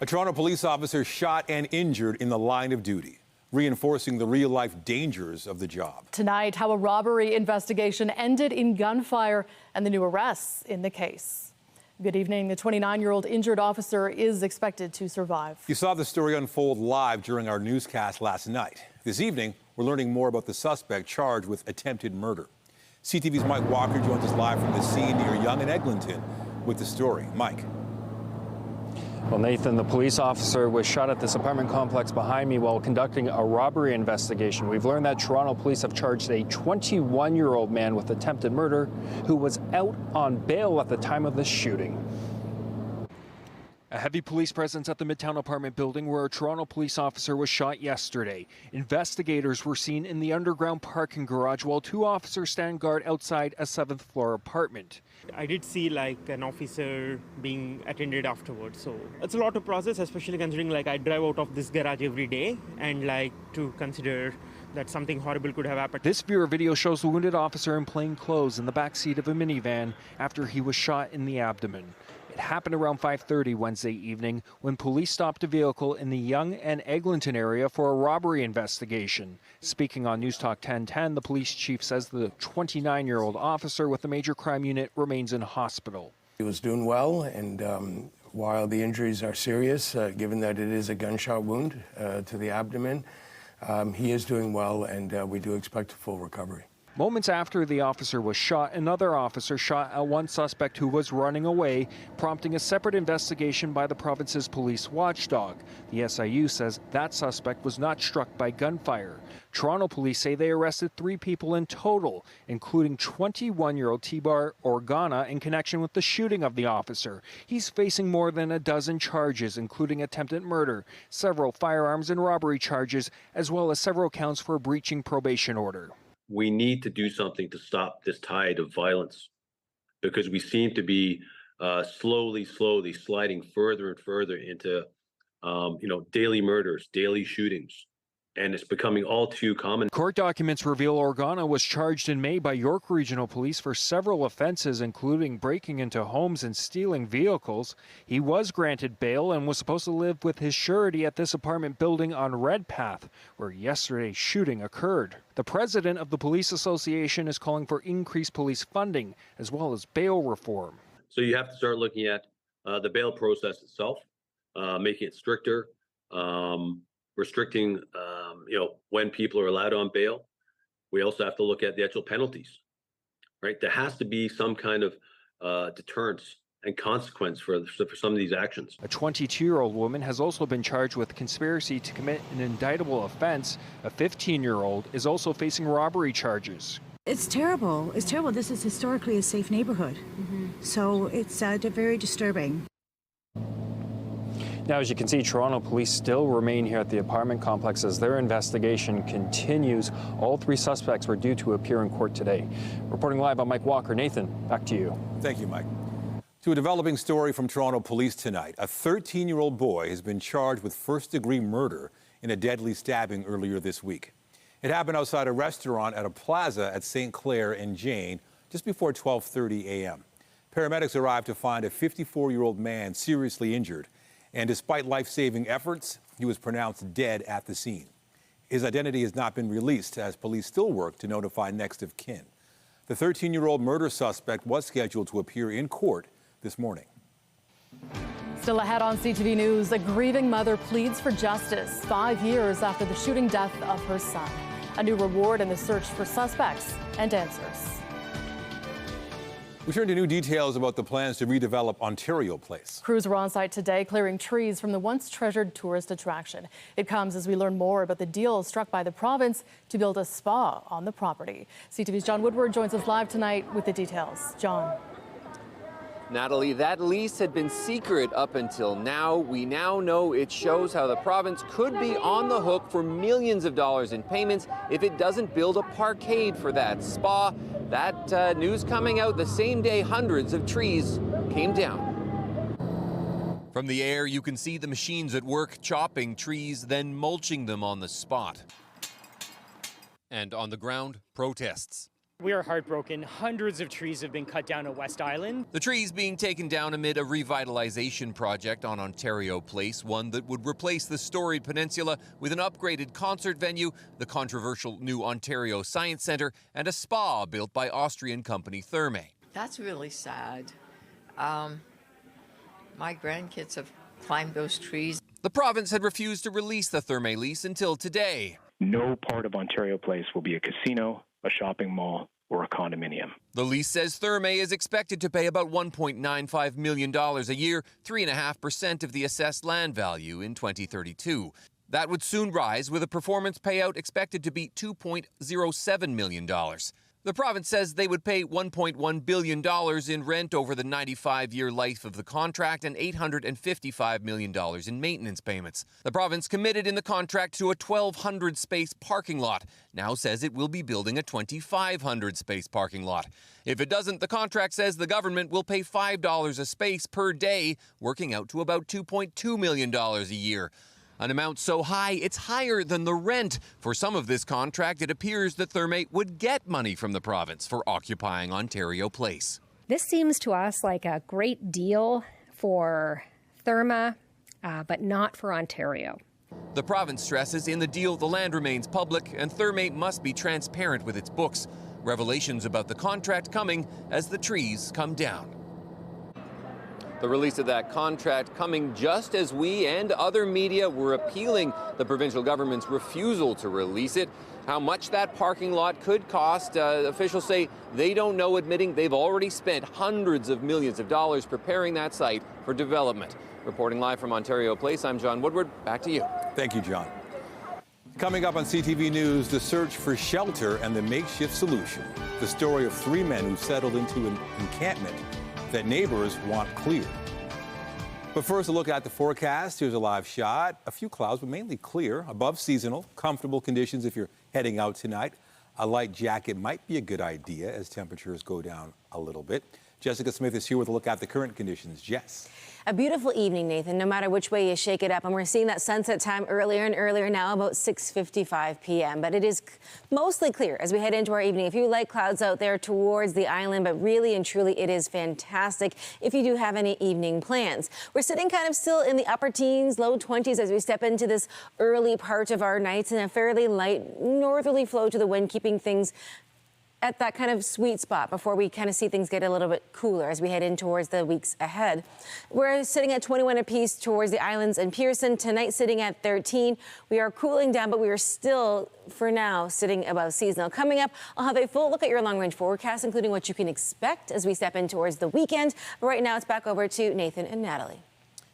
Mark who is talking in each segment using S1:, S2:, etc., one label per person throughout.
S1: A Toronto police officer shot and injured in the line of duty, reinforcing the real-life dangers of the job.
S2: Tonight, how a robbery investigation ended in gunfire and the new arrests in the case. Good evening. The 29-year-old injured officer is expected to survive. You saw the story unfold live during our newscast last night. This evening, we're learning more about the suspect charged with attempted murder. CTV's Mike Walker joins us live from the scene near Yonge and Eglinton with the story. Mike.
S3: Well, Nathan, the police officer was shot at this apartment complex behind me while conducting a robbery investigation. We've learned that Toronto police have charged a 21-year-old man with attempted murder who was out on bail at the time of the shooting. A heavy police presence at the Midtown apartment building where a Toronto police officer was shot yesterday. Investigators were seen in the underground parking garage while two officers stand guard outside a 7th floor apartment.
S4: I did see an officer being attended afterwards, so it's a lot to process, especially considering I drive out of this garage every day and to consider that something horrible could have happened.
S3: This viewer video shows the wounded officer in plain clothes in the back seat of a minivan after he was shot in the abdomen. It happened around 5:30 Wednesday evening when police stopped a vehicle in the Yonge and Eglinton area for a robbery investigation. Speaking on News Talk 1010, the police chief says the 29-year-old officer with the major crime unit remains in hospital.
S5: He was doing well, and while the injuries are serious, given that it is a gunshot wound to the abdomen, he is doing well, and we do expect a full recovery.
S3: Moments after the officer was shot, another officer shot at one suspect who was running away, prompting a separate investigation by the province's police watchdog. The SIU says that suspect was not struck by gunfire. Toronto police say they arrested 3 people in total, including 21-year-old T-Bar Organa in connection with the shooting of the officer. He's facing more than a dozen charges, including attempted murder, several firearms and robbery charges, as well as several counts for breaching probation order.
S6: We need to do something to stop this tide of violence because we seem to be slowly sliding further and further into, daily murders, daily shootings. And it's becoming all too common.
S3: Court documents reveal Organa was charged in May by York Regional Police for several offenses, including breaking into homes and stealing vehicles. He was granted bail and was supposed to live with his surety at this apartment building on Redpath, where yesterday's shooting occurred. The president of the Police Association is calling for increased police funding as well as bail reform.
S6: So you have to start looking at the bail process itself, making it stricter, restricting, when people are allowed on bail. We also have to look at the actual penalties, right? There has to be some kind of deterrence and consequence for some of these actions.
S3: A 22-year-old woman has also been charged with conspiracy to commit an indictable offense. A 15-year-old is also facing robbery charges.
S7: It's terrible. It's terrible. This is historically a safe neighborhood. So it's very disturbing.
S3: Now, as you can see, Toronto police still remain here at the apartment complex as their investigation continues. All 3 suspects were due to appear in court today. Reporting live, I'm Mike Walker. Nathan, back to you.
S1: Thank you, Mike. To a developing story from Toronto police tonight. A 13-year-old boy has been charged with first-degree murder in a deadly stabbing earlier this week. It happened outside a restaurant at a plaza at St. Clair and Jane just before 12:30 a.m. Paramedics arrived to find a 54-year-old man seriously injured. And despite life-saving efforts, he was pronounced dead at the scene. His identity has not been released as police still work to notify next of kin. The 13-year-old murder suspect was scheduled to appear in court this morning.
S2: Still ahead on CTV News, a grieving mother pleads for justice 5 years after the shooting death of her son. A new reward in the search for suspects and answers.
S1: We turn to new details about the plans to redevelop Ontario Place.
S2: Crews were on site today clearing trees from the once treasured tourist attraction. It comes as we learn more about the deal struck by the province to build a spa on the property. CTV's John Woodward joins us live tonight with the details. John.
S8: Natalie, that lease had been secret up until now. We now know it shows how the province could be on the hook for millions of dollars in payments if it doesn't build a parkade for that spa. That news coming out the same day hundreds of trees came down.
S9: From the air, you can see the machines at work chopping trees, then mulching them on the spot. And on the ground, protests.
S10: We are heartbroken. Hundreds of trees have been cut down at West Island.
S9: The trees being taken down amid a revitalization project on Ontario Place, one that would replace the storied peninsula with an upgraded concert venue, the controversial new Ontario Science Centre, and a spa built by Austrian company Therme.
S11: That's really sad. My grandkids have climbed those trees.
S9: The province had refused to release the Therme lease until today.
S12: No part of Ontario Place will be a casino, a shopping mall, or a condominium.
S9: The lease says Therme is expected to pay about $1.95 million a year, 3.5% of the assessed land value in 2032. That would soon rise, with a performance payout expected to be $2.07 million. The province says they would pay $1.1 billion in rent over the 95-year life of the contract and $855 million in maintenance payments. The province committed in the contract to a 1,200-space parking lot, now says it will be building a 2,500-space parking lot. If it doesn't, the contract says the government will pay $5 a space per day, working out to about $2.2 million a year. An amount so high, it's higher than the rent. For some of this contract, it appears that Therme would get money from the province for occupying Ontario Place.
S13: This seems to us like a great deal for Therme, but not for Ontario.
S9: The province stresses in the deal the land remains public and Therme must be transparent with its books. Revelations about the contract coming as the trees come down.
S8: The release of that contract coming just as we and other media were appealing the provincial government's refusal to release it. How much that parking lot could cost, officials say they don't know, admitting they've already spent hundreds of millions of dollars preparing that site for development. Reporting live from Ontario Place, I'm John Woodward. Back to you.
S1: Thank you, John. Coming up on CTV News, the search for shelter and the makeshift solution. The story of 3 men who settled into an encampment that neighbors want cleared. But first, a look at the forecast. Here's a live shot. A few clouds, but mainly clear, above seasonal, comfortable conditions if you're heading out tonight. A light jacket might be a good idea as temperatures go down a little bit. Jessica Smith is here with a look at the current conditions. Jess.
S14: A beautiful evening, Nathan, no matter which way you shake it up. And we're seeing that sunset time earlier and earlier now, about 6:55 p.m. But it is mostly clear as we head into our evening. A few light clouds out there towards the island, but really and truly it is fantastic if you do have any evening plans. We're sitting kind of still in the upper teens, low 20s as we step into this early part of our nights, and a fairly light northerly flow to the wind, keeping things at that kind of sweet spot before we kind of see things get a little bit cooler as we head in towards the weeks ahead. We're sitting at 21 apiece towards the islands and Pearson. Tonight sitting at 13. We are cooling down, but we are still, for now, sitting above seasonal. Coming up, I'll have a full look at your long-range forecast, including what you can expect as we step in towards the weekend. But right now, it's back over to Nathan and Natalie.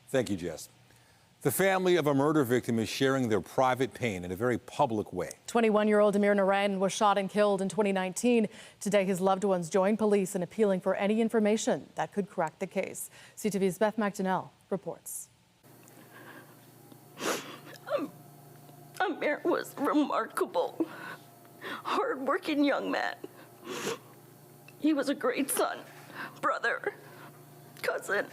S1: Thank you, Jess. The family of a murder victim is sharing their private pain in a very public way.
S2: 21-year-old Amir Narain was shot and killed in 2019. Today, his loved ones joined police in appealing for any information that could crack the case. CTV's Beth McDonnell reports.
S15: Amir was a remarkable, hard-working young man. He was a great son, brother, cousin.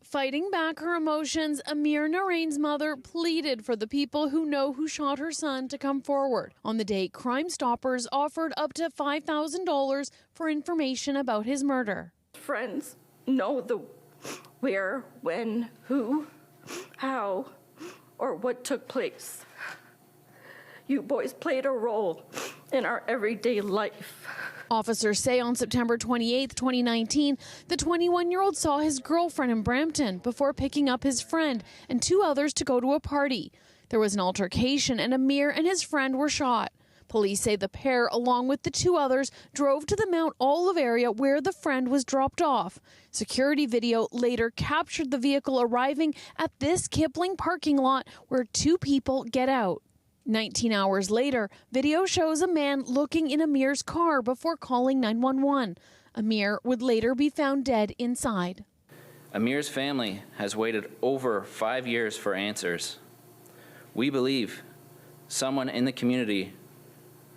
S16: Fighting back her emotions, Amir Narain's mother pleaded for the people who know who shot her son to come forward. On the date, Crime Stoppers offered up to $5,000 for information about his murder.
S15: Friends know the where, when, who, how, or what took place. You boys played a role in our everyday life.
S16: Officers say on September 28, 2019, the 21-year-old saw his girlfriend in Brampton before picking up his friend and 2 others to go to a party. There was an altercation and Amir and his friend were shot. Police say the pair, along with the 2 others, drove to the Mount Olive area where the friend was dropped off. Security video later captured the vehicle arriving at this Kipling parking lot where 2 people get out. 19 hours later, video shows a man looking in Amir's car before calling 911. Amir would later be found dead inside.
S17: Amir's family has waited over 5 years for answers. We believe someone in the community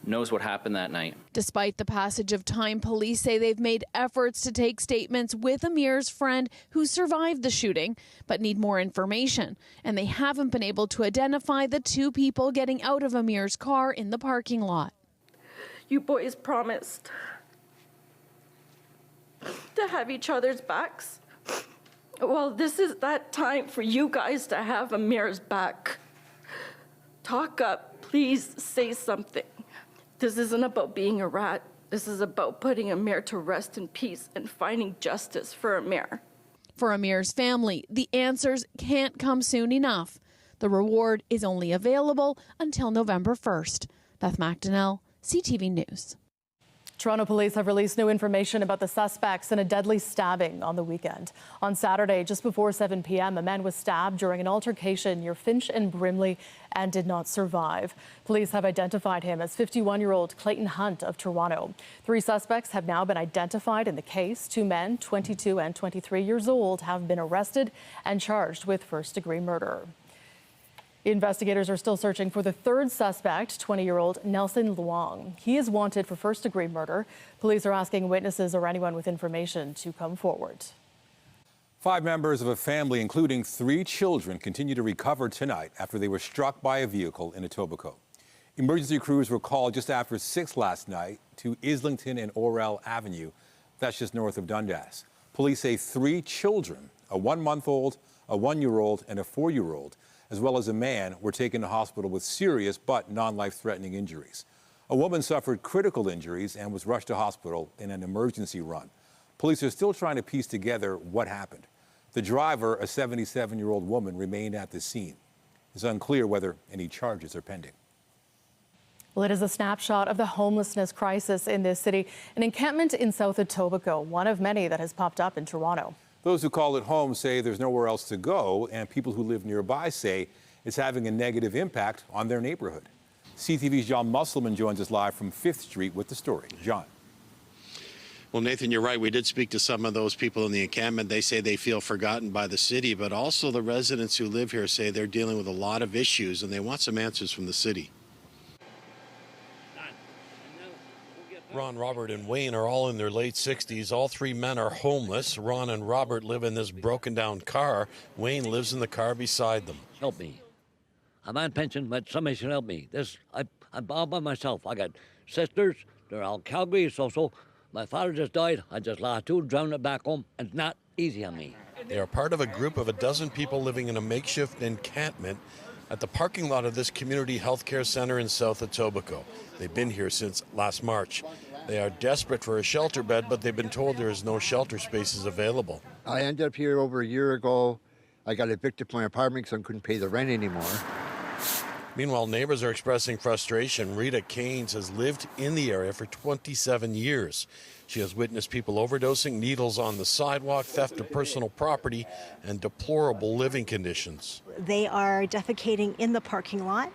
S17: knows what happened that night.
S16: Despite the passage of time, police say they've made efforts to take statements with Amir's friend who survived the shooting, but need more information. And they haven't been able to identify the 2 people getting out of Amir's car in the parking lot.
S15: You boys promised to have each other's backs. Well, this is that time for you guys to have Amir's back. Talk up, please say something. This isn't about being a rat. This is about putting Amir to rest in peace and finding justice for Amir.
S16: For Amir's family, the answers can't come soon enough. The reward is only available until November 1st. Beth McDonnell, CTV News.
S2: Toronto police have released new information about the suspects in a deadly stabbing on the weekend. On Saturday, just before 7 p.m., a man was stabbed during an altercation near Finch and Brimley and did not survive. Police have identified him as 51-year-old Clayton Hunt of Toronto. 3 suspects have now been identified in the case. 2 men, 22 and 23 years old, have been arrested and charged with first-degree murder. Investigators are still searching for the 3rd suspect, 20-year-old Nelson Luong. He is wanted for first-degree murder. Police are asking witnesses or anyone with information to come forward.
S1: 5 members of a family, including 3 children, continue to recover tonight after they were struck by a vehicle in Etobicoke. Emergency crews were called just after 6 last night to Islington and Orell Avenue. That's just north of Dundas. Police say 3 children, a 1-month-old, a 1-year-old, and a 4-year-old, as well as a man, were taken to hospital with serious but non-life-threatening injuries. A woman suffered critical injuries and was rushed to hospital in an emergency run. Police are still trying to piece together what happened. The driver, a 77-year-old woman, remained at the scene. It's unclear whether any charges are pending.
S2: Well, it is a snapshot of the homelessness crisis in this city, an encampment in South Etobicoke, one of many that has popped up in Toronto.
S1: Those who call it home say there's nowhere else to go, and people who live nearby say it's having a negative impact on their neighborhood. CTV's John Musselman joins us live from 5th Street with the story. John.
S18: Well, Nathan, you're right. We did speak to some of those people in the encampment. They say they feel forgotten by the city, but also the residents who live here say they're dealing with a lot of issues, and they want some answers from the city.
S19: Ron, Robert, and Wayne are all in their late 60s. All 3 men are homeless. Ron and Robert live in this broken-down car. Wayne lives in the car beside them.
S20: Help me. I'm on pension, but somebody should help me. I'm all by myself. I got sisters. They're all Calgary. So my father just died. I just lost 2, drowned it back home. It's not easy on me.
S19: They are part of a group of a dozen people living in a makeshift encampment at the parking lot of this community health care center in South Etobicoke. They've been here since last March. They are desperate for a shelter bed, but they've been told there is no shelter spaces available.
S21: I ended up here over a year ago. I got evicted from my apartment because I couldn't pay the rent anymore.
S19: Meanwhile, neighbors are expressing frustration. Rita Keynes has lived in the area for 27 years. She has witnessed people overdosing, needles on the sidewalk, theft of personal property, and deplorable living conditions.
S7: They are defecating in the parking lot,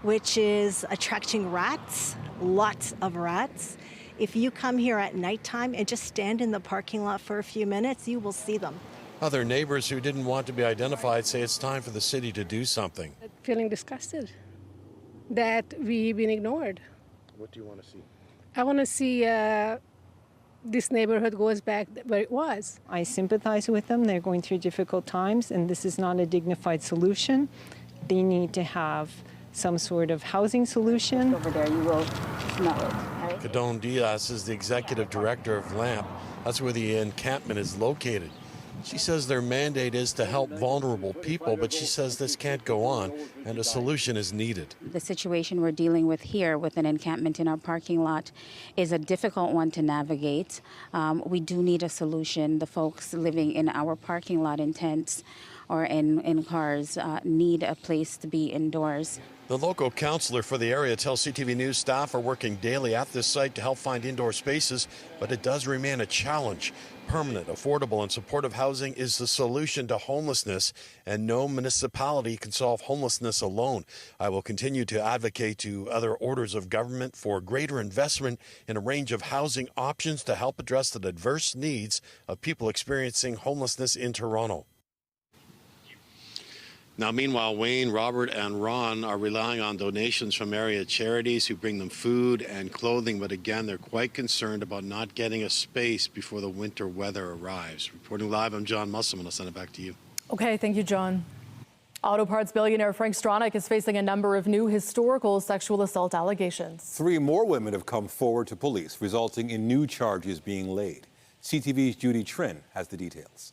S7: which is attracting rats, lots of rats. If you come here at nighttime and just stand in the parking lot for a few minutes, you will see them.
S19: Other neighbors who didn't want to be identified say it's time for the city to do something.
S22: Feeling disgusted that we've been ignored.
S18: What do you want to see?
S22: I want to see this neighborhood goes back where it was.
S23: I sympathize with them. They're going through difficult times, and this is not a dignified solution. They need to have some sort of housing solution.
S24: Over there, you will smell it. Right?
S19: Cadone Diaz is the executive director of LAMP. That's where the encampment is located. She says their mandate is to help vulnerable people, but she says this can't go on and a solution is needed.
S24: The situation we're dealing with here with an encampment in our parking lot is a difficult one to navigate. We do need a solution. The folks living in our parking lot in tents or in cars need a place to be indoors.
S19: The local councillor for the area tells CTV News staff are working daily at this site to help find indoor spaces, but it does remain a challenge. Permanent, affordable, and supportive housing is the solution to homelessness, and no municipality can solve homelessness alone. I will continue to advocate to other orders of government for greater investment in a range of housing options to help address the diverse needs of people experiencing homelessness in Toronto.
S18: Now, meanwhile, Wayne, Robert, and Ron are relying on donations from area charities who bring them food and clothing, but again, they're quite concerned about not getting a space before the winter weather arrives. Reporting live, I'm John Musselman. I'll send it back to you.
S2: Okay, thank you, John. Auto parts billionaire Frank Stronach is facing a number of new historical sexual assault allegations.
S1: 3 more women have come forward to police, resulting in new charges being laid. CTV's Judy Trin has the details.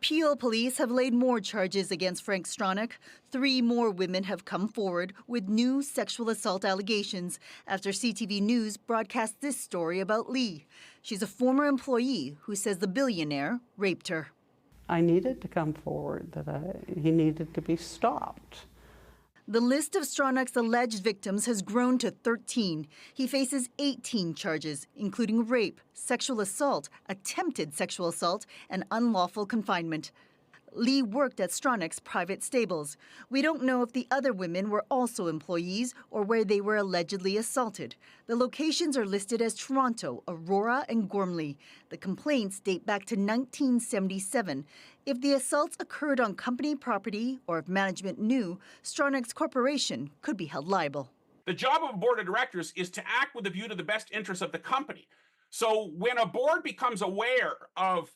S3: Peel police have laid more charges against Frank Stronach. 3 more women have come forward with new sexual assault allegations after CTV News broadcast this story about Lee. She's a former employee who says the billionaire raped her.
S4: I needed to come forward, that he needed to be stopped.
S3: The list of Stronach's alleged victims has grown to 13. He faces 18 charges, including rape, sexual assault, attempted sexual assault, and unlawful confinement. Lee worked at Stronach's private stables. We don't know if the other women were also employees or where they were allegedly assaulted. The locations are listed as Toronto, Aurora, and Gormley. The complaints date back to 1977. If the assaults occurred on company property or if management knew, Stronach's corporation could be held liable.
S5: The job of a board of directors is to act with a view to the best interest of the company. So when a board becomes aware of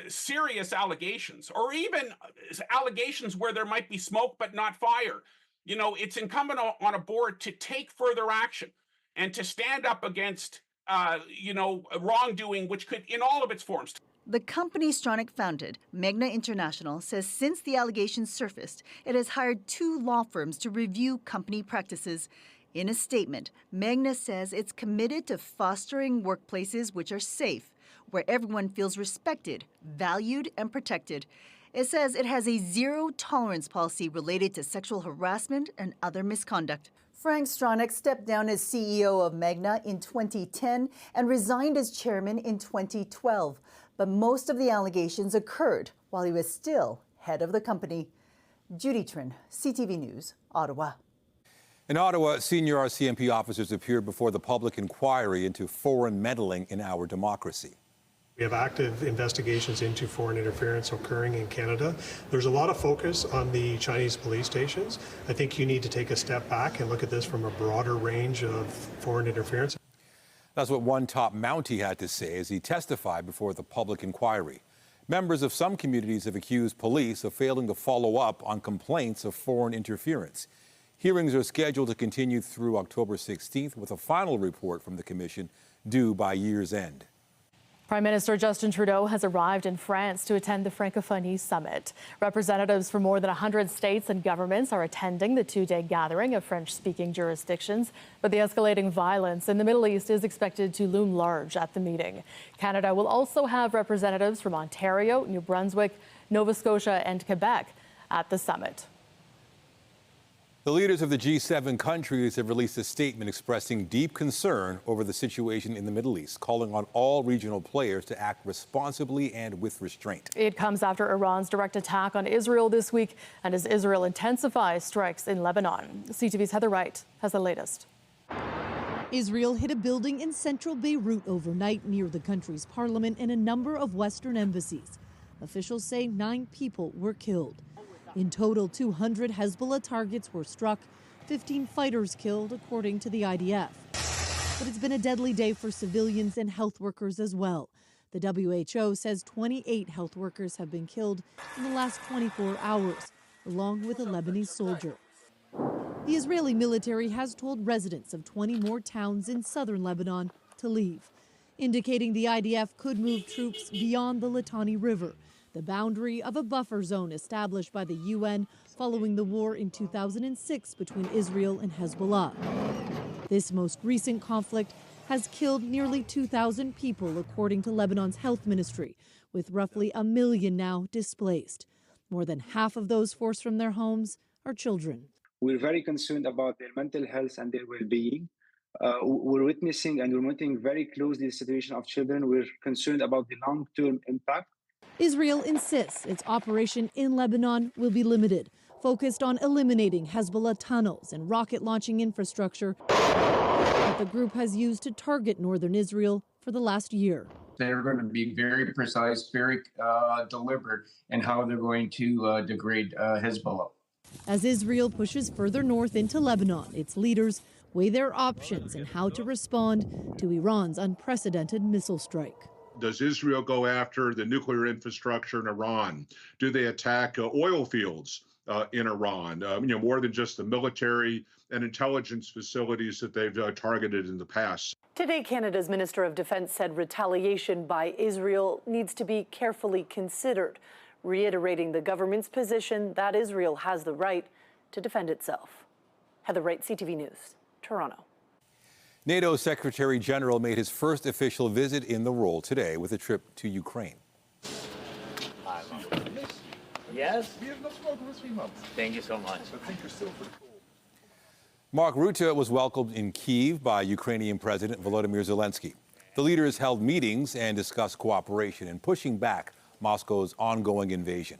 S5: serious allegations, or even allegations where there might be smoke but not fire, it's incumbent on a board to take further action and to stand up against, wrongdoing, which could, in all of its forms.
S3: The company Stronach founded, Magna International, says since the allegations surfaced, it has hired 2 law firms to review company practices. In a statement, Magna says it's committed to fostering workplaces which are safe, where everyone feels respected, valued, and protected. It says it has a zero-tolerance policy related to sexual harassment and other misconduct. Frank Stronach stepped down as CEO of Magna in 2010 and resigned as chairman in 2012. But most of the allegations occurred while he was still head of the company. Judy Trin, CTV News, Ottawa.
S1: In Ottawa, senior RCMP officers appeared before the public inquiry into foreign meddling in our democracy.
S6: We have active investigations into foreign interference occurring in Canada. There's a lot of focus on the Chinese police stations. I think you need to take a step back and look at this from a broader range of foreign interference.
S1: That's what one top Mountie had to say as he testified before the public inquiry. Members of some communities have accused police of failing to follow up on complaints of foreign interference. Hearings are scheduled to continue through October 16th, with a final report from the commission due by year's end.
S2: Prime Minister Justin Trudeau has arrived in France to attend the Francophonie Summit. Representatives from more than 100 states and governments are attending the 2-day gathering of French-speaking jurisdictions, but the escalating violence in the Middle East is expected to loom large at the meeting. Canada will also have representatives from Ontario, New Brunswick, Nova Scotia, and Quebec at the summit.
S1: The leaders of the G7 countries have released a statement expressing deep concern over the situation in the Middle East, calling on all regional players to act responsibly and with restraint.
S2: It comes after Iran's direct attack on Israel this week and as Israel intensifies strikes in Lebanon. CTV's Heather Wright has the latest.
S25: Israel hit a building in central Beirut overnight near the country's parliament and a number of Western embassies. Officials say 9 people were killed. In total, 200 Hezbollah targets were struck, 15 fighters killed, according to the IDF. But it's been a deadly day for civilians and health workers as well. The WHO says 28 health workers have been killed in the last 24 hours, along with a Lebanese soldier. The Israeli military has told residents of 20 more towns in southern Lebanon to leave, indicating the IDF could move troops beyond the Litani River, the boundary of a buffer zone established by the UN following the war in 2006 between Israel and Hezbollah. This most recent conflict has killed nearly 2,000 people, according to Lebanon's health ministry, with roughly 1 million now displaced. More than half of those forced from their homes are children.
S26: We're very concerned about their mental health and their well-being. We're witnessing and we're monitoring very closely the situation of children. We're concerned about the long-term impact.
S25: Israel insists its operation in Lebanon will be limited, focused on eliminating Hezbollah tunnels and rocket launching infrastructure that the group has used to target northern Israel for the last year.
S27: They're going to be very precise, very deliberate in how they're going to degrade Hezbollah.
S25: As Israel pushes further north into Lebanon, its leaders weigh their options and how to respond to Iran's unprecedented missile strike.
S28: Does Israel go after the nuclear infrastructure in Iran? Do they attack oil fields
S8: in Iran. More than just the military and intelligence facilities that they've targeted in the past.
S9: Today, Canada's Minister of Defense said retaliation by Israel needs to be carefully considered, reiterating the government's position that Israel has the right to defend itself. Heather Wright, CTV News, Toronto.
S1: NATO Secretary General made his first official visit in the role today with a trip to Ukraine.
S10: Yes? We have not spoken for 3 months. Thank you so much. I think you're still pretty cool.
S1: Mark Rutte was welcomed in Kyiv by Ukrainian President Volodymyr Zelensky. The leaders held meetings and discussed cooperation in pushing back Moscow's ongoing invasion.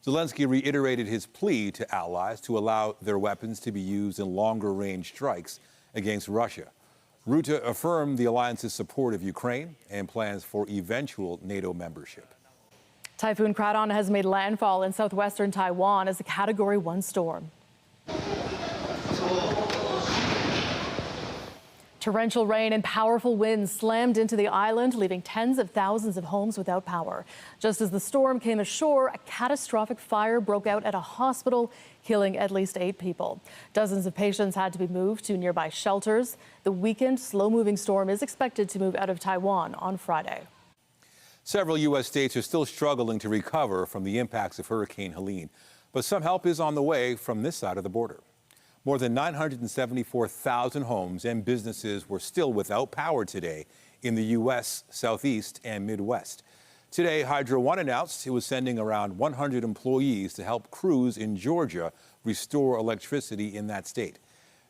S1: Zelensky reiterated his plea to allies to allow their weapons to be used in longer-range strikes against Russia. Rutte affirmed the alliance's support of Ukraine and plans for eventual NATO membership.
S2: Typhoon Kraton has made landfall in southwestern Taiwan as a Category 1 storm. Torrential rain and powerful winds slammed into the island, leaving tens of thousands of homes without power. Just as the storm came ashore, a catastrophic fire broke out at a hospital, killing at least 8 people. Dozens of patients had to be moved to nearby shelters. The weakened, slow-moving storm is expected to move out of Taiwan on Friday.
S1: Several U.S. states are still struggling to recover from the impacts of Hurricane Helene, but some help is on the way from this side of the border. More than 974,000 homes and businesses were still without power today in the U.S. Southeast and Midwest. Today, Hydro One announced it was sending around 100 employees to help crews in Georgia restore electricity in that state.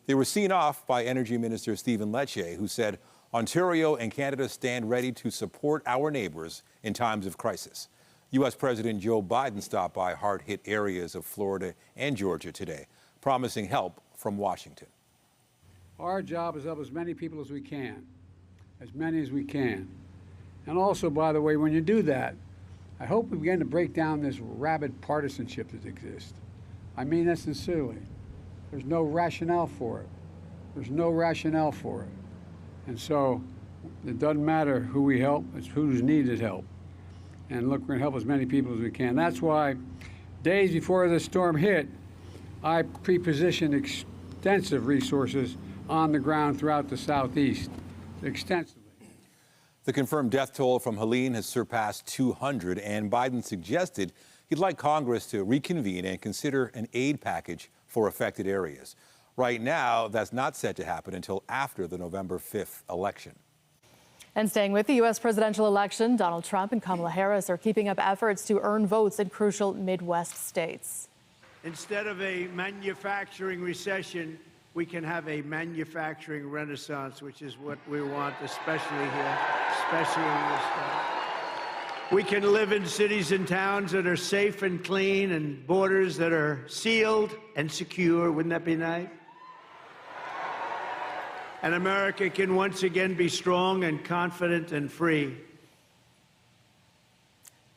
S1: They were seen off by Energy Minister Stephen Lecce, who said Ontario and Canada stand ready to support our neighbors in times of crisis. U.S. President Joe Biden stopped by hard-hit areas of Florida and Georgia today, promising help from Washington.
S11: Our job is to help as many people as we can, as many as we can. And also, by the way, when you do that, I hope we begin to break down this rabid partisanship that exists. I mean that sincerely. There's no rationale for it. There's no rationale for it. And so it doesn't matter who we help, it's who's needed help. And look, we're going to help as many people as we can. That's why days before the storm hit, I pre-positioned extensive resources on the ground throughout the Southeast, extensively.
S1: The confirmed death toll from Helene has surpassed 200, and Biden suggested he'd like Congress to reconvene and consider an aid package for affected areas. Right now, that's not set to happen until after the November 5th election.
S2: And staying with the U.S. presidential election, Donald Trump and Kamala Harris are keeping up efforts to earn votes in crucial Midwest states.
S12: Instead of a manufacturing recession, we can have a manufacturing renaissance, which is what we want, especially here, especially in this state. We can live in cities and towns that are safe and clean and borders that are sealed and secure. Wouldn't that be nice? And America can once again be strong and confident and free.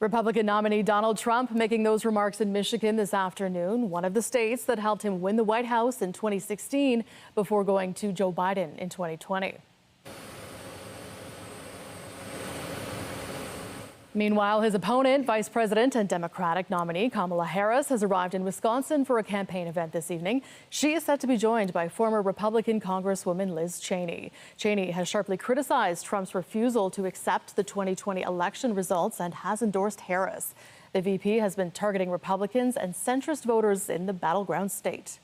S2: Republican nominee Donald Trump making those remarks in Michigan this afternoon, one of the states that helped him win the White House in 2016 before going to Joe Biden in 2020. Meanwhile, his opponent, Vice President and Democratic nominee Kamala Harris, has arrived in Wisconsin for a campaign event this evening. She is set to be joined by former Republican Congresswoman Liz Cheney. Cheney has sharply criticized Trump's refusal to accept the 2020 election results and has endorsed Harris. The VP has been targeting Republicans and centrist voters in the battleground state.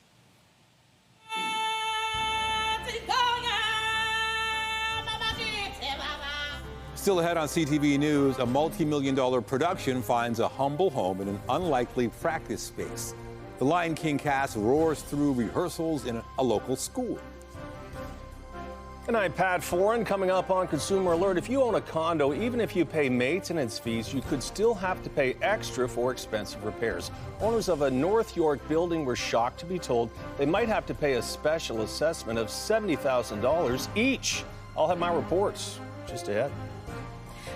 S1: Still ahead on CTV News, a multi-million-dollar production finds a humble home in an unlikely practice space. The Lion King cast roars through rehearsals in a local school.
S13: And I'm Pat Foran. Coming up on Consumer Alert, if you own a condo, even if you pay maintenance fees, you could still have to pay extra for expensive repairs. Owners of a North York building were shocked to be told they might have to pay a special assessment of $70,000 each. I'll have my reports just ahead.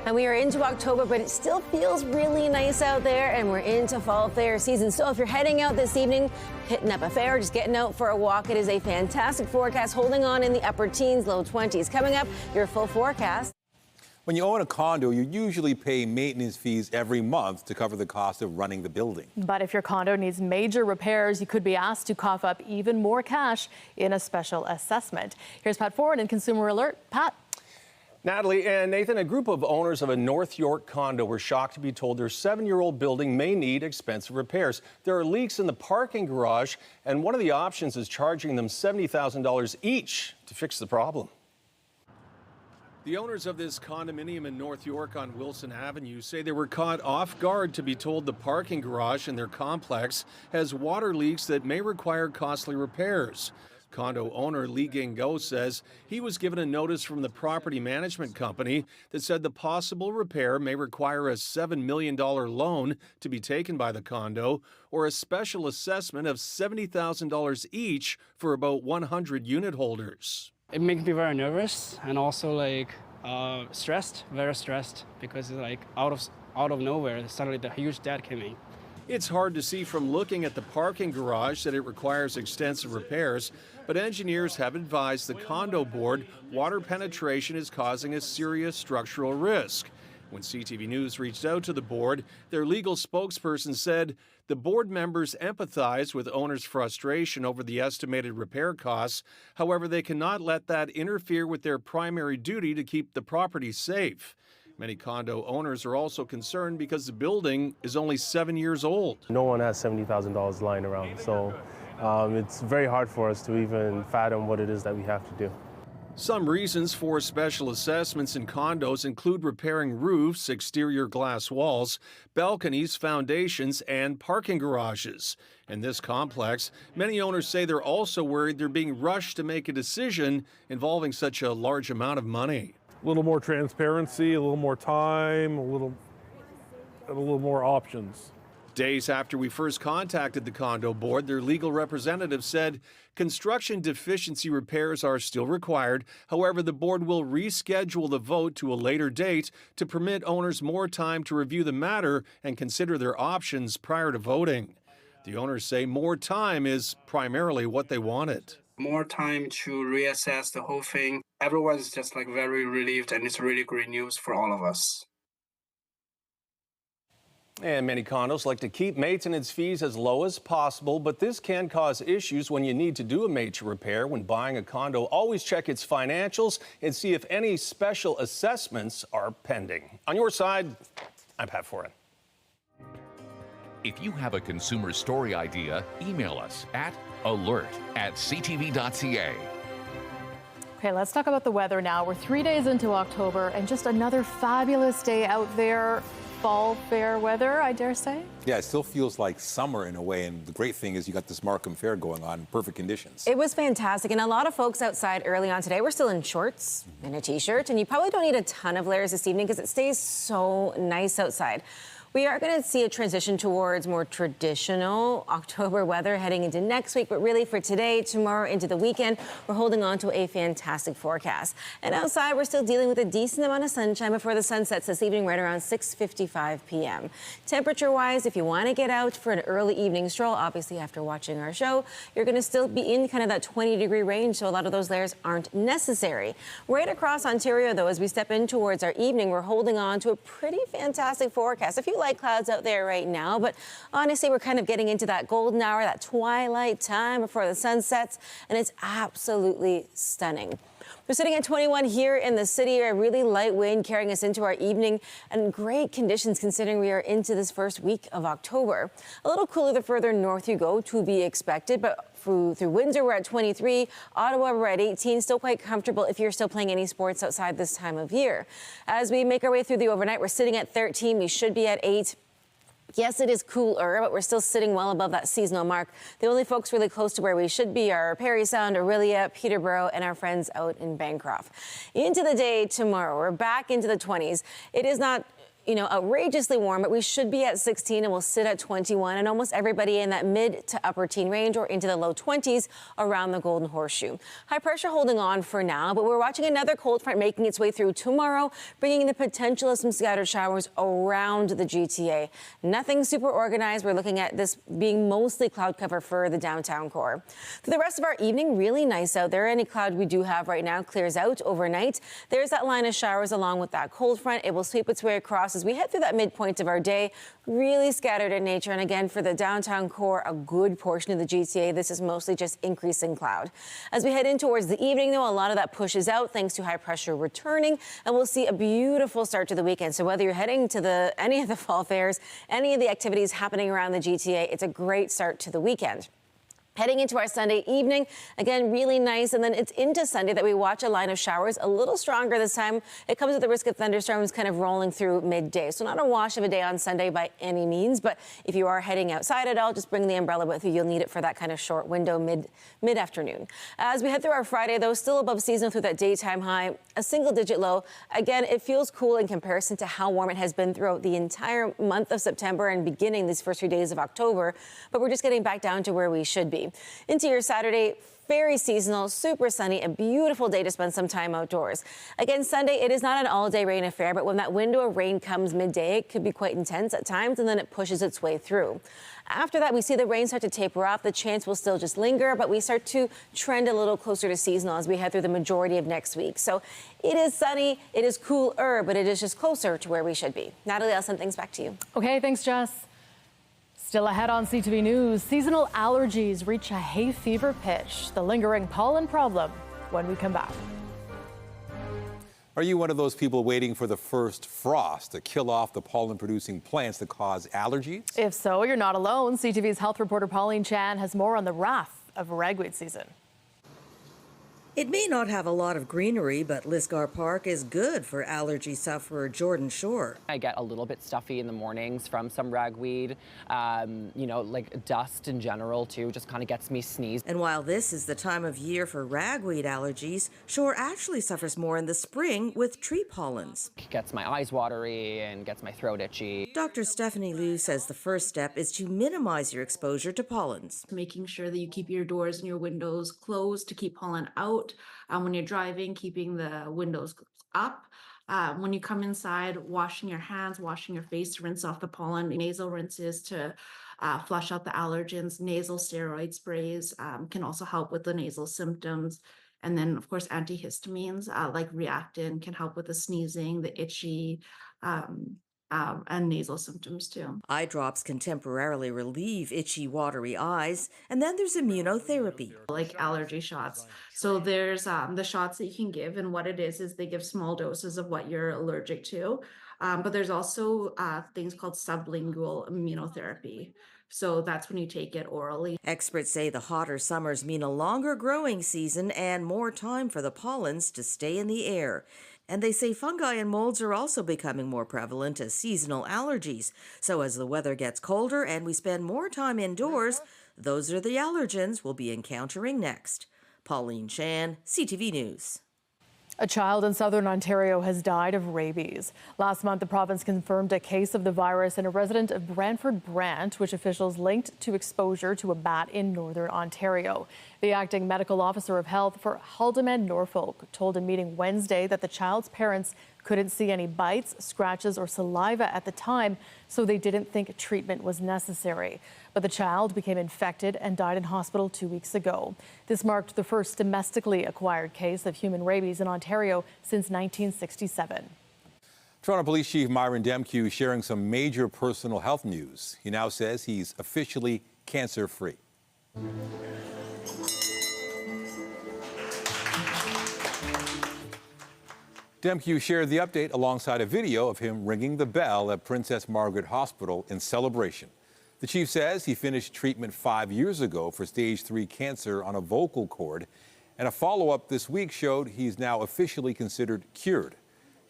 S14: And we are into October, but it still feels really nice out there, and we're into fall fair season. So if you're heading out this evening, hitting up a fair, just getting out for a walk, it is a fantastic forecast, holding on in the upper teens, low 20s. Coming up, your full forecast.
S1: When you own a condo, you usually pay maintenance fees every month to cover the cost of running the building.
S2: But if your condo needs major repairs, you could be asked to cough up even more cash in a special assessment. Here's Pat Ford in Consumer Alert. Pat.
S13: Natalie and Nathan, a group of owners of a North York condo were shocked to be told their 7-year-old building may need expensive repairs. There are leaks in the parking garage, and one of the options is charging them $70,000 each to fix the problem. The owners of this condominium in North York on Wilson Avenue say they were caught off guard to be told the parking garage in their complex has water leaks that may require costly repairs. Condo owner Lee Gingo says he was given a notice from the property management company that said the possible repair may require a $7 million loan to be taken by the condo or a special assessment of $70,000 each for about 100 unit holders.
S7: It makes me very nervous and also stressed, very stressed, because it's like out of nowhere, suddenly the huge debt came in.
S13: It's hard to see from looking at the parking garage that it requires extensive repairs, but engineers have advised the condo board water penetration is causing a serious structural risk. When CTV News reached out to the board, their legal spokesperson said the board members empathize with owners' frustration over the estimated repair costs. However, they cannot let that interfere with their primary duty to keep the property safe. Many condo owners are also concerned because the building is only 7 years old.
S15: No one has $70,000 lying around, so it's very hard for us to even fathom what it is that we have to do.
S13: Some reasons for special assessments in condos include repairing roofs, exterior glass walls, balconies, foundations, and parking garages. In this complex, many owners say they're also worried they're being rushed to make a decision involving such a large amount of money.
S16: A little more transparency, a little more time, a little more options.
S13: Days after we first contacted the condo board, their legal representative said construction deficiency repairs are still required. However, the board will reschedule the vote to a later date to permit owners more time to review the matter and consider their options prior to voting. The owners say more time is primarily what they wanted.
S7: More time to reassess the whole thing. Everyone's just very relieved, and it's really great news for all of us.
S13: And many condos like to keep maintenance fees as low as possible, but this can cause issues when you need to do a major repair. When buying a condo, always check its financials and see if any special assessments are pending. On your side, I'm Pat Foran.
S17: If you have a consumer story idea, email us at alert@ctv.ca.
S2: Okay, let's talk about the weather now. We're 3 days into October and just another fabulous day out there. Fall fair weather, I dare say.
S1: Yeah, it still feels like summer in a way, and the great thing is you got this Markham Fair going on, perfect conditions.
S14: It was fantastic, and a lot of folks outside early on today were still in shorts and a t-shirt, and you probably don't need a ton of layers this evening because it stays so nice outside. We are going to see a transition towards more traditional October weather heading into next week, but really for today, tomorrow, into the weekend, we're holding on to a fantastic forecast. And outside, we're still dealing with a decent amount of sunshine before the sun sets this evening, right around 6:55 p.m. Temperature-wise, if you want to get out for an early evening stroll, obviously after watching our show, you're going to still be in kind of that 20-degree range, so a lot of those layers aren't necessary. Right across Ontario, though, as we step in towards our evening, we're holding on to a pretty fantastic forecast. A few light clouds out there right now, but honestly, we're kind of getting into that golden hour, that twilight time before the sun sets, and it's absolutely stunning. We're sitting at 21 here in the city, a really light wind carrying us into our evening, and great conditions considering we are into this first week of October. A little cooler the further north you go, to be expected, but through Windsor, we're at 23. Ottawa, we're at 18. Still quite comfortable if you're still playing any sports outside this time of year. As we make our way through the overnight, we're sitting at 13. We should be at 8. Yes, it is cooler, but we're still sitting well above that seasonal mark. The only folks really close to where we should be are Parry Sound, Orillia, Peterborough, and our friends out in Bancroft. Into the day tomorrow, we're back into the 20s. It is not outrageously warm, but we should be at 16 and we'll sit at 21, and almost everybody in that mid to upper teen range or into the low 20s around the Golden Horseshoe. High pressure holding on for now, but we're watching another cold front making its way through tomorrow, bringing the potential of some scattered showers around the GTA. Nothing super organized. We're looking at this being mostly cloud cover for the downtown core. For the rest of our evening, really nice out there. Any cloud we do have right now clears out overnight. There's that line of showers along with that cold front. It will sweep its way across as we head through that midpoint of our day. Really scattered in nature. And again, for the downtown core, a good portion of the GTA, this is mostly just increasing cloud. As we head in towards the evening, though, a lot of that pushes out thanks to high pressure returning, and we'll see a beautiful start to the weekend. So whether you're heading to any of the fall fairs, any of the activities happening around the GTA, it's a great start to the weekend. Heading into our Sunday evening, again, really nice. And then it's into Sunday that we watch a line of showers a little stronger this time. It comes with the risk of thunderstorms kind of rolling through midday. So not a wash of a day on Sunday by any means. But if you are heading outside at all, just bring the umbrella with you. You'll need it for that kind of short window mid-afternoon. As we head through our Friday, though, still above seasonal through that daytime high, a single-digit low. Again, it feels cool in comparison to how warm it has been throughout the entire month of September and beginning these first few days of October. But we're just getting back down to where we should be. Into your Saturday, very seasonal, super sunny, a beautiful day to spend some time outdoors. Again, Sunday, it is not an all-day rain affair, but when that window of rain comes midday, it could be quite intense at times, and then it pushes its way through. After that, we see the rain start to taper off. The chance will still just linger, but we start to trend a little closer to seasonal as we head through the majority of next week. So it is sunny, it is cooler, but it is just closer to where we should be. Natalie, I'll send things back to you.
S2: Okay, thanks, Jess. Still ahead on CTV News, seasonal allergies reach a hay fever pitch. The lingering pollen problem when we come back.
S1: Are you one of those people waiting for the first frost to kill off the pollen-producing plants that cause allergies?
S2: If so, you're not alone. CTV's health reporter Pauline Chan has more on the wrath of ragweed season.
S18: It may not have a lot of greenery, but Lisgar Park is good for allergy sufferer Jordan Shore.
S19: I get a little bit stuffy in the mornings from some ragweed, like dust in general too, just kind of gets me sneeze.
S18: And while this is the time of year for ragweed allergies, Shore actually suffers more in the spring with tree pollens.
S19: It gets my eyes watery and gets my throat itchy.
S18: Dr. Stephanie Liu says the first step is to minimize your exposure to pollens.
S20: Making sure that you keep your doors and your windows closed to keep pollen out. When you're driving, keeping the windows up. When you come inside, washing your hands, washing your face to rinse off the pollen. Nasal rinses to flush out the allergens. Nasal steroid sprays can also help with the nasal symptoms. And then, of course, antihistamines like Reactin can help with the sneezing, the itchy, and nasal symptoms too.
S18: Eye drops can temporarily relieve itchy, watery eyes, and then there's immunotherapy.
S20: Like allergy shots. So there's the shots that you can give, and what it is they give small doses of what you're allergic to. But there's also things called sublingual immunotherapy. So that's when you take it orally.
S18: Experts say the hotter summers mean a longer growing season and more time for the pollens to stay in the air. And they say fungi and molds are also becoming more prevalent as seasonal allergies. So as the weather gets colder and we spend more time indoors, those are the allergens we'll be encountering next. Pauline Chan, CTV News.
S2: A child in southern Ontario has died of rabies. Last month, the province confirmed a case of the virus in a resident of Brantford Brant, which officials linked to exposure to a bat in northern Ontario. The acting medical officer of health for Haldimand Norfolk told a meeting Wednesday that the child's parents couldn't see any bites, scratches, or saliva at the time, so they didn't think treatment was necessary. But the child became infected and died in hospital 2 weeks ago. This marked the first domestically acquired case of human rabies in Ontario since 1967.
S1: Toronto Police Chief Myron Demkew sharing some major personal health news. He now says he's officially cancer-free. Demkew shared the update alongside a video of him ringing the bell at Princess Margaret Hospital in celebration. The chief says he finished treatment 5 years ago for stage 3 cancer on a vocal cord, and a follow-up this week showed he's now officially considered cured.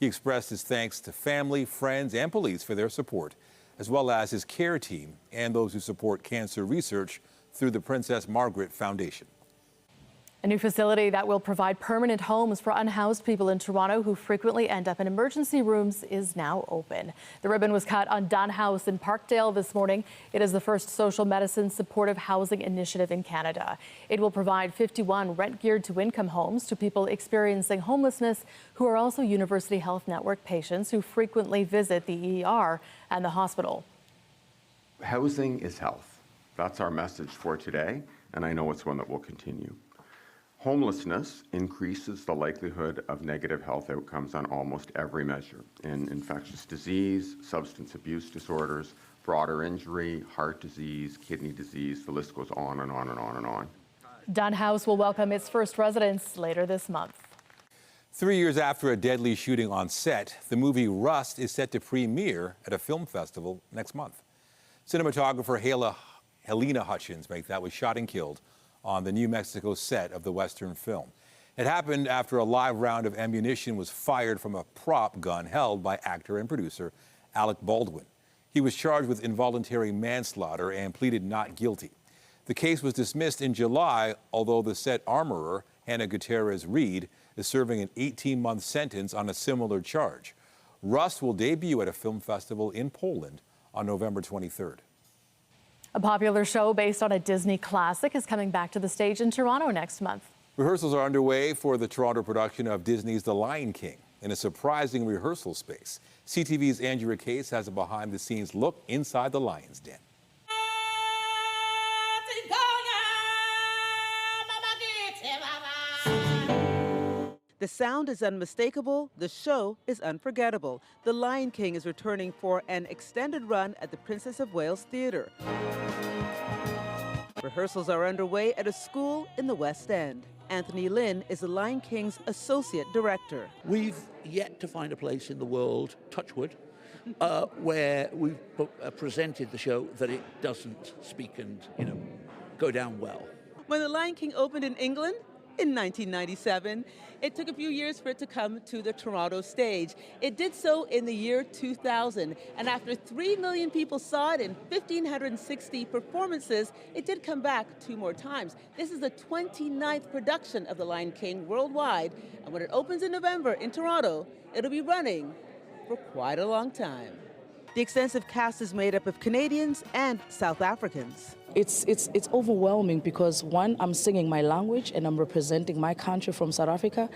S1: He expressed his thanks to family, friends, and police for their support, as well as his care team and those who support cancer research through the Princess Margaret Foundation.
S2: A new facility that will provide permanent homes for unhoused people in Toronto who frequently end up in emergency rooms is now open. The ribbon was cut on Dunn House in Parkdale this morning. It is the first social medicine supportive housing initiative in Canada. It will provide 51 rent-geared to income homes to people experiencing homelessness who are also University Health Network patients who frequently visit the ER and the hospital.
S3: Housing is health. That's our message for today, and I know it's one that will continue. Homelessness increases the likelihood of negative health outcomes on almost every measure in infectious disease, substance abuse disorders, broader injury, heart disease, kidney disease. The list goes on and on and on and on.
S2: Dunn House will welcome its first residents later this month.
S1: 3 years after a deadly shooting on set, the movie Rust is set to premiere at a film festival next month. Cinematographer Helene was shot and killed on the New Mexico set of the Western film. It happened after a live round of ammunition was fired from a prop gun held by actor and producer Alec Baldwin. He was charged with involuntary manslaughter and pleaded not guilty. The case was dismissed in July, although the set armorer, Hannah Gutierrez-Reed, is serving an 18-month sentence on a similar charge. Rust will debut at a film festival in Poland on November 23rd.
S2: A popular show based on a Disney classic is coming back to the stage in Toronto next month.
S1: Rehearsals are underway for the Toronto production of Disney's The Lion King in a surprising rehearsal space. CTV's Andrea Case has a behind-the-scenes look inside the Lion's Den.
S4: The sound is unmistakable, the show is unforgettable. The Lion King is returning for an extended run at the Princess of Wales Theatre. Rehearsals are underway at a school in the West End. Anthony Lynn is the Lion King's associate director.
S5: We've yet to find a place in the world, touchwood, where we've presented the show that it doesn't speak and, go down well.
S4: When The Lion King opened in England, in 1997. It took a few years for it to come to the Toronto stage. It did so in the year 2000, and after 3 million people saw it in 1,560 performances, it did come back 2 more times. This is the 29th production of The Lion King worldwide, and when it opens in November in Toronto, it'll be running for quite a long time. The extensive cast is made up of Canadians and South Africans.
S21: It's overwhelming because, one, I'm singing my language and I'm representing my country from South Africa.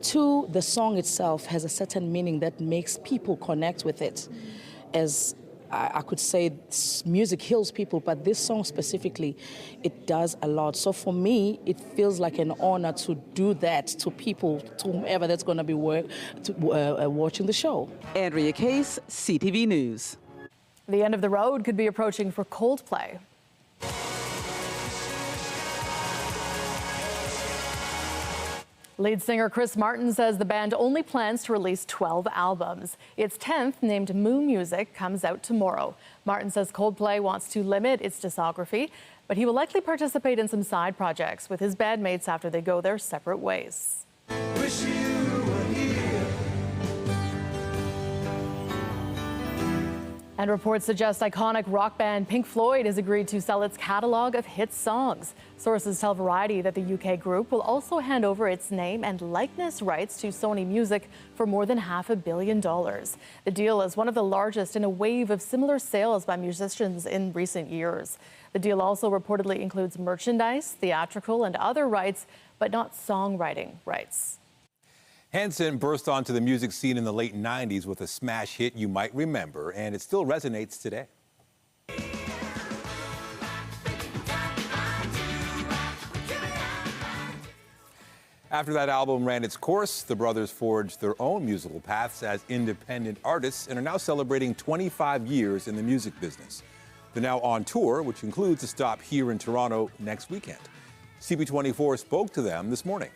S21: 2, the song itself has a certain meaning that makes people connect with it. As I could say, music heals people, but this song specifically, it does a lot. So for me, it feels like an honor to do that to people, to whomever that's going to be watching the show.
S4: Andrea Case, CTV News.
S2: The end of the road could be approaching for Coldplay. Lead singer Chris Martin says the band only plans to release 12 albums. Its 10th, named Moo Music, comes out tomorrow. Martin says Coldplay wants to limit its discography, but he will likely participate in some side projects with his bandmates after they go their separate ways.
S22: Wish you were here.
S2: And reports suggest iconic rock band Pink Floyd has agreed to sell its catalog of hit songs. Sources tell Variety that the UK group will also hand over its name and likeness rights to Sony Music for more than $500 million. The deal is one of the largest in a wave of similar sales by musicians in recent years. The deal also reportedly includes merchandise, theatrical, and other rights, but not songwriting rights.
S1: Hanson burst onto the music scene in the late 90s with a smash hit you might remember, and it still resonates today. After that album ran its course, the brothers forged their own musical paths as independent artists and are now celebrating 25 years in the music business. They're now on tour, which includes a stop here in Toronto next weekend. CP24 spoke to them this morning.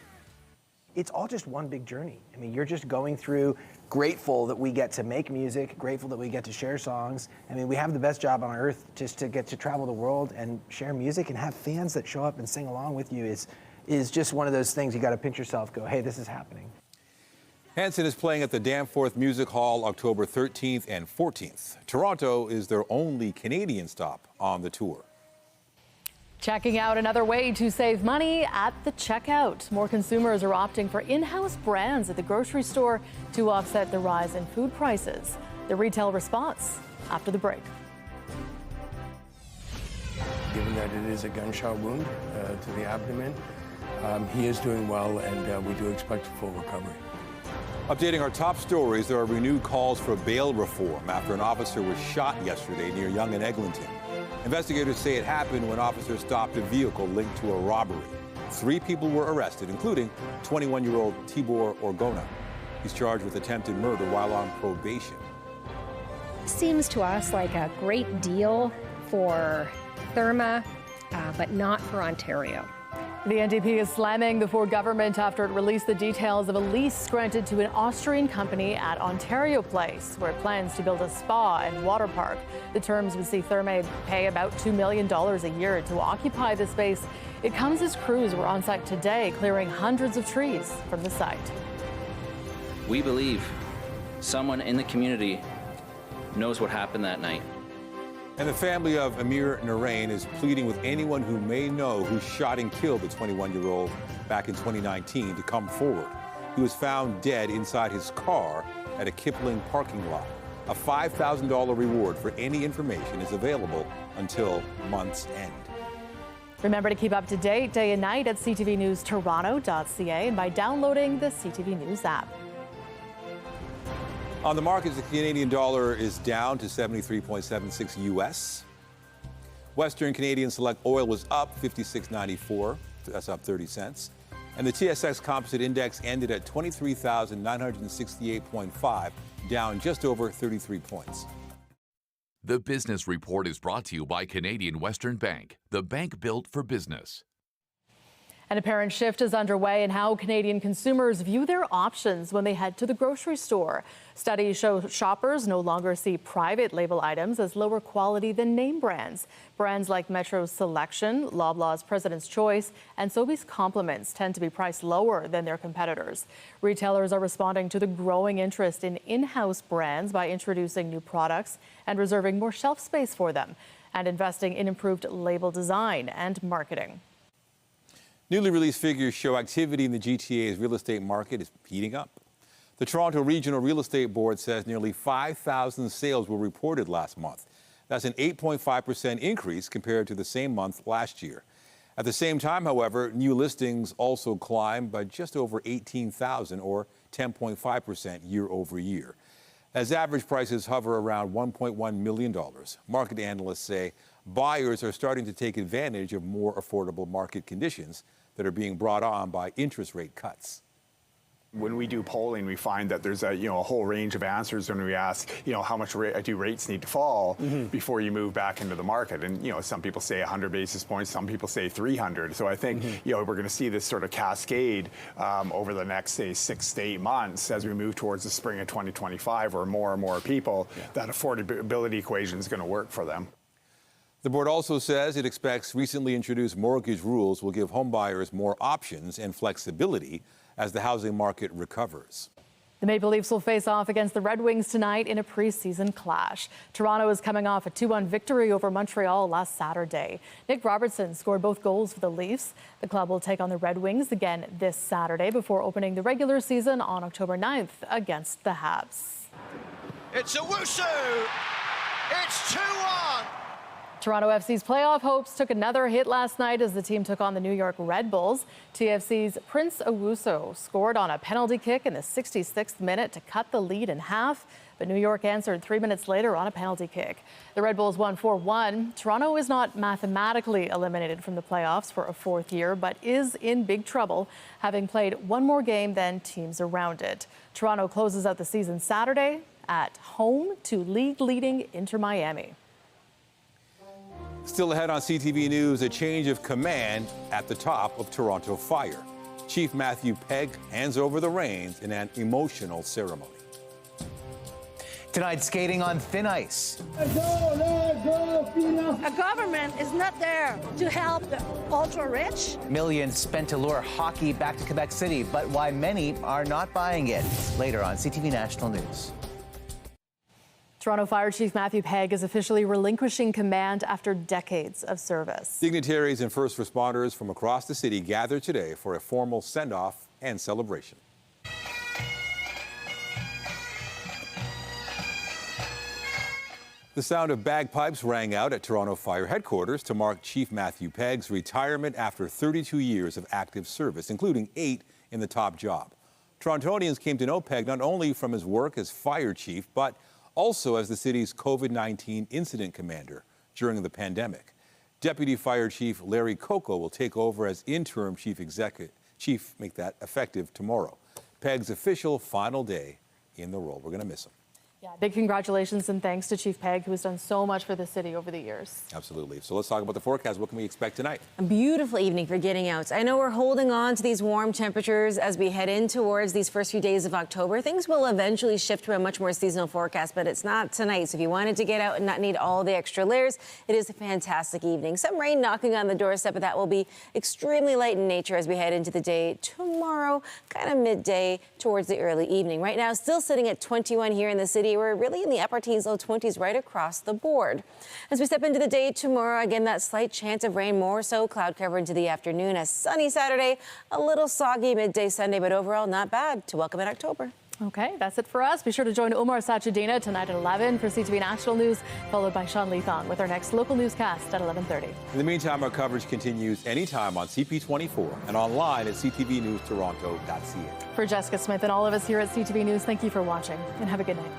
S23: It's all just one big journey. I mean, you're just going through, grateful that we get to make music, grateful that we get to share songs. I mean, we have the best job on earth just to get to travel the world and share music and have fans that show up and sing along with you is just one of those things you got to pinch yourself, go, hey, this is happening.
S1: Hanson is playing at the Danforth Music Hall October 13th and 14th. Toronto is their only Canadian stop on the tour.
S2: Checking out, another way to save money at the checkout. More consumers are opting for in-house brands at the grocery store to offset the rise in food prices. The retail response after the break.
S6: Given that it is a gunshot wound to the abdomen, he is doing well, and we do expect a full recovery.
S1: Updating our top stories, there are renewed calls for bail reform after an officer was shot yesterday near Yonge and Eglinton. Investigators say it happened when officers stopped a vehicle linked to a robbery. 3 people were arrested, including 21-year-old Tibor Orgona. He's charged with attempted murder while on probation.
S8: Seems to us like a great deal for Therme, but not for Ontario.
S2: The NDP is slamming the Ford government after it released the details of a lease granted to an Austrian company at Ontario Place, where it plans to build a spa and water park. The terms would see Therme pay about $2 million a year to occupy the space. It comes as crews were on site today, clearing hundreds of trees from the site.
S9: We believe someone in the community knows what happened that night.
S1: And the family of Amir Narain is pleading with anyone who may know who shot and killed the 21-year-old back in 2019 to come forward. He was found dead inside his car at a Kipling parking lot. A $5,000 reward for any information is available until month's end.
S2: Remember to keep up to date day and night at ctvnewstoronto.ca and by downloading the CTV News app.
S1: On the markets, the Canadian dollar is down to 73.76 US. Western Canadian Select Oil was up 56.94. That's up 30 cents. And the TSX Composite Index ended at 23,968.5, down just over 33 points.
S17: The Business Report is brought to you by Canadian Western Bank, the bank built for business.
S2: An apparent shift is underway in how Canadian consumers view their options when they head to the grocery store. Studies show shoppers no longer see private label items as lower quality than name brands. Brands like Metro's Selection, Loblaws President's Choice, and Sobeys Compliments tend to be priced lower than their competitors. Retailers are responding to the growing interest in in-house brands by introducing new products and reserving more shelf space for them, and investing in improved label design and marketing.
S1: Newly released figures show activity in the GTA's real estate market is heating up. The Toronto Regional Real Estate Board says nearly 5,000 sales were reported last month. That's an 8.5% increase compared to the same month last year. At the same time, however, new listings also climbed by just over 18,000 or 10.5% year over year. As average prices hover around $1.1 million, market analysts say buyers are starting to take advantage of more affordable market conditions that are being brought on by interest rate cuts.
S24: When we do polling, we find that there's a whole range of answers when we ask, how much do rates need to fall before you move back into the market? And, some people say 100 basis points, some people say 300. So I think, we're going to see this sort of cascade over the next, say, 6 to 8 months as we move towards the spring of 2025, where more and more people, that affordability equation is going to work for them.
S1: The board also says it expects recently introduced mortgage rules will give homebuyers more options and flexibility as the housing market recovers.
S2: The Maple Leafs will face off against the Red Wings tonight in a preseason clash. Toronto is coming off a 2-1 victory over Montreal last Saturday. Nick Robertson scored both goals for the Leafs. The club will take on the Red Wings again this Saturday before opening the regular season on October 9th against the Habs.
S25: It's Owusu! It's 2-1!
S2: Toronto FC's playoff hopes took another hit last night as the team took on the New York Red Bulls. TFC's Prince Owusu scored on a penalty kick in the 66th minute to cut the lead in half, but New York answered 3 minutes later on a penalty kick. The Red Bulls won 4-1. Toronto is not mathematically eliminated from the playoffs for a 4th year, but is in big trouble, having played one more game than teams around it. Toronto closes out the season Saturday at home to league-leading Inter Miami.
S1: Still ahead on CTV News, a change of command at the top of Toronto Fire. Chief Matthew Pegg hands over the reins in an emotional ceremony.
S26: Tonight, skating on thin ice.
S27: A government is not there to help the ultra-rich.
S26: Millions spent to lure hockey back to Quebec City, but why many are not buying it. Later on CTV National News.
S2: Toronto Fire Chief Matthew Pegg is officially relinquishing command after decades of service.
S1: Dignitaries and first responders from across the city gathered today for a formal send-off and celebration. The sound of bagpipes rang out at Toronto Fire headquarters to mark Chief Matthew Pegg's retirement after 32 years of active service, including 8 in the top job. Torontonians came to know Pegg not only from his work as fire chief, but also as the city's COVID-19 incident commander during the pandemic. Deputy Fire Chief Larry Coco will take over as interim chief, make that effective tomorrow. Pegg's official final day in the role. We're going to miss him.
S2: Yeah, big congratulations and thanks to Chief Pegg, who has done so much for the city over the years.
S1: Absolutely. So let's talk about the forecast. What can we expect tonight?
S14: A beautiful evening for getting out. I know we're holding on to these warm temperatures as we head in towards these first few days of October. Things will eventually shift to a much more seasonal forecast, but it's not tonight. So if you wanted to get out and not need all the extra layers, it is a fantastic evening. Some rain knocking on the doorstep, but that will be extremely light in nature as we head into the day tomorrow, kind of midday towards the early evening. Right now, still sitting at 21 here in the city. We're really in the upper teens, low 20s right across the board. As we step into the day tomorrow, again, that slight chance of rain, more so cloud cover into the afternoon. A sunny Saturday, a little soggy midday Sunday, but overall not bad to welcome in October.
S2: Okay, that's it for us. Be sure to join Omar Sachedina tonight at 11 for CTV National News, followed by Sean Leathon with our next local newscast at 11:30.
S1: In the meantime, our coverage continues anytime on CP24 and online at ctvnewstoronto.ca.
S2: For Jessica Smith and all of us here at CTV News, thank you for watching and have a good night.